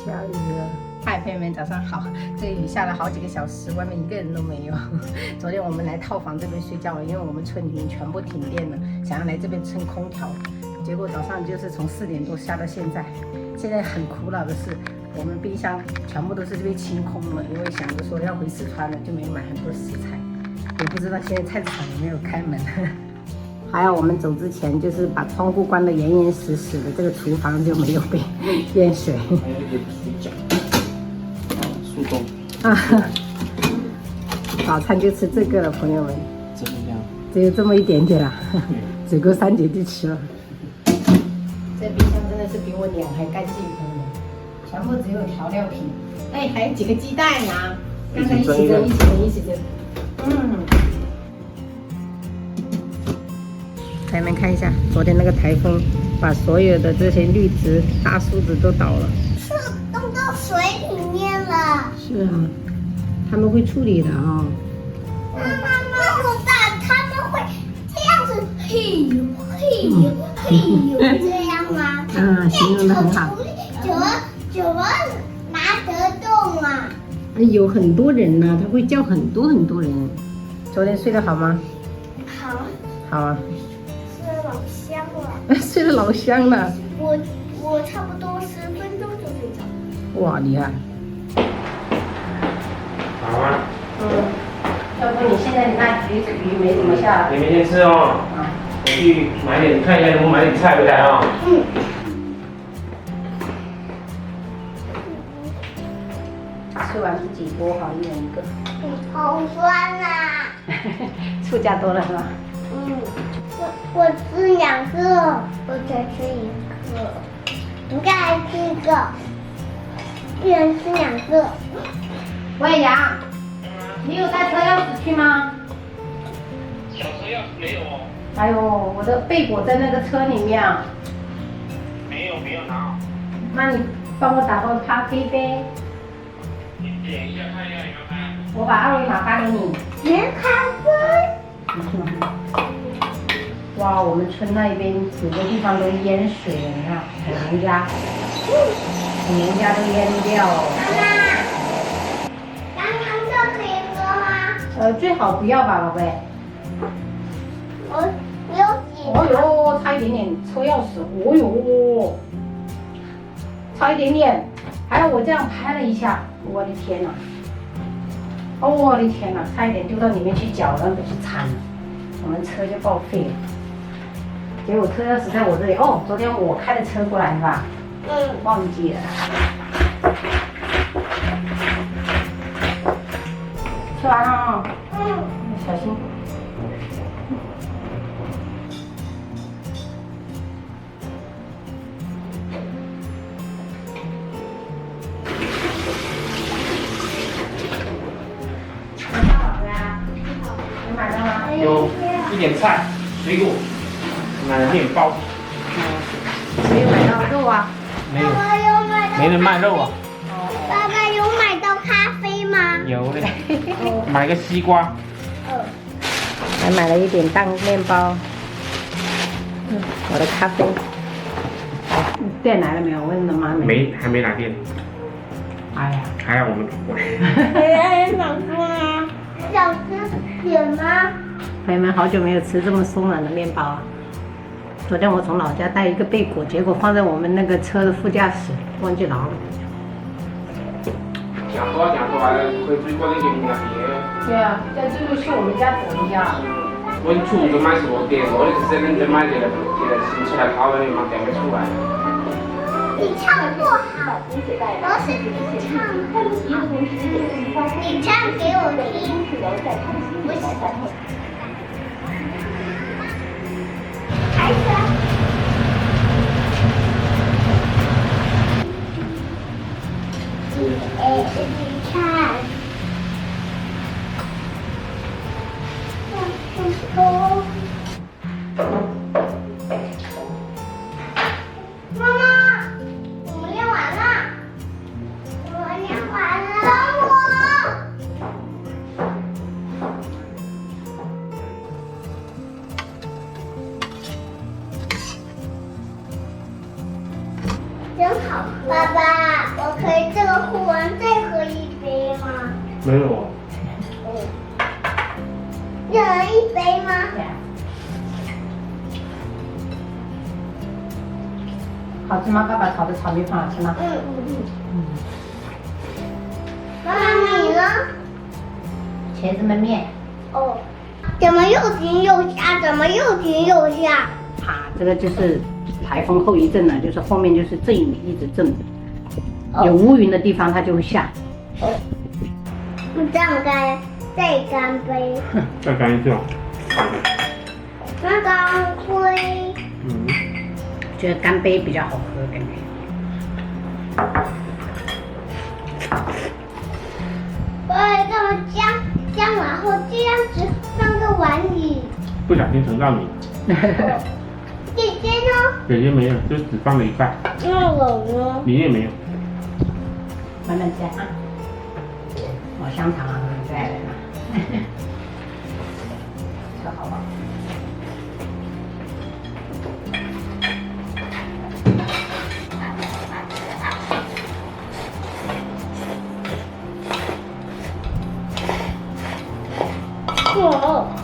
下雨了。嗨，朋友们，早上好！这个雨下了好几个小时，外面一个人都没有。昨天我们来套房这边睡觉了，因为我们村里面全部停电了，想要来这边蹭空调，结果早上就是从4点多下到现在。现在很苦恼的是，我们冰箱全部都是被清空了，因为想着说要回四川了，就没有买很多食材。也不知道现在菜市场有没有开门。还有我们走之前就是把窗户关得严严实实的，这个厨房就没有被淹水。还有一点水饺，速冻。早餐就吃这个了，朋友们。怎么样？只有这么一点点啦，只够3姐就吃了。这冰箱真的是比我脸还干净，朋友们，全部只有调料品。哎，还有几个鸡蛋啊，刚才一起蒸。朋友们看一下，昨天那个台风把所有的这些绿植、大树枝都倒了，树冻到水里面了。是啊，他们会处理的啊。那么大，他们会这样子，嘿呦嘿呦嘿呦这样吗？形容的很好。怎么拿得动啊？有很多人呢，他会叫很多人。昨天睡得好吗？好，好啊。睡老香了。睡得老香了。我差不多10分钟就睡着。哇，厉害。好啊。要不你现在你看鱼没怎么下。你明天吃哦。我去买点，看一下能不能买点菜回来啊。吃完自己剥好一人一个。好酸呐！醋加多了是吧？我吃2个，我才吃1个，应该还吃1个，一人吃2个。喂，杨，你有带车钥匙去吗？小车钥匙没有哦。哎呦，我的贝果在那个车里面啊。没有拿。那你帮我打包咖啡呗。你点一下看一下有没有开。我把2维码发给你。连咖啡。哇，我们村那边有的地方都淹水了，你看，很人家都淹掉了。妈妈，刚刚这可以喝吗？最好不要吧，宝贝。我有几哦呦，差一点点车钥匙，哦呦，差一点点，还有我这样拍了一下，我的天哪！哦，我的天哪，差一点丢到里面去搅了，可是惨了，我们车就报废了。结果车钥匙在我这里，哦，昨天我开的车过来是吧？忘记了。吃完了啊？小心。你买了吗？有一点菜、水果，买了面包。没有买到肉啊？没有。爸爸有买到？没人卖肉啊？爸爸有买到咖啡吗？有嘞。买个西瓜。还买了一点面包。我的咖啡。电来了没有？问了吗？还没拿电。哎呀，还好我们不会。想吃啊？想吃点吗？朋友们，好久没有吃这么松软的面包啊！昨天我从老家带一个贝果，结果放在我们那个车的副驾驶，忘记拿了。讲多可以追过那个那边。对啊，但这个是我们家主人家。我出去买是我点，我的是认真买的了，新出来烤的嘛，点不出来。你唱不好，我是唱不好，你唱给我听。不是。开始。你看。妈妈，我们练完了。我们练完了，我。真好喝。爸爸，我可以这个喝完再喝一杯吗？没有啊。一人一杯吗？好吃吗？爸爸炒的炒米饭好吃吗？妈妈你呢？茄子焖面。哦，怎么又停又下？怎么又停又下？这个就是台风后遗症了，就是后面就是阵雨一直阵，有乌云的地方它就会下。这样再干杯。再干一下。那干杯。觉得干杯比较好喝，感觉。干嘛姜，然后这样子放个碗里。不小心盛到你。姐姐呢？姐姐没有，就只放了一半。那我呢？你也没有。慢慢吃啊。香肠啊，很最爱的嘛。吃好不好？哦。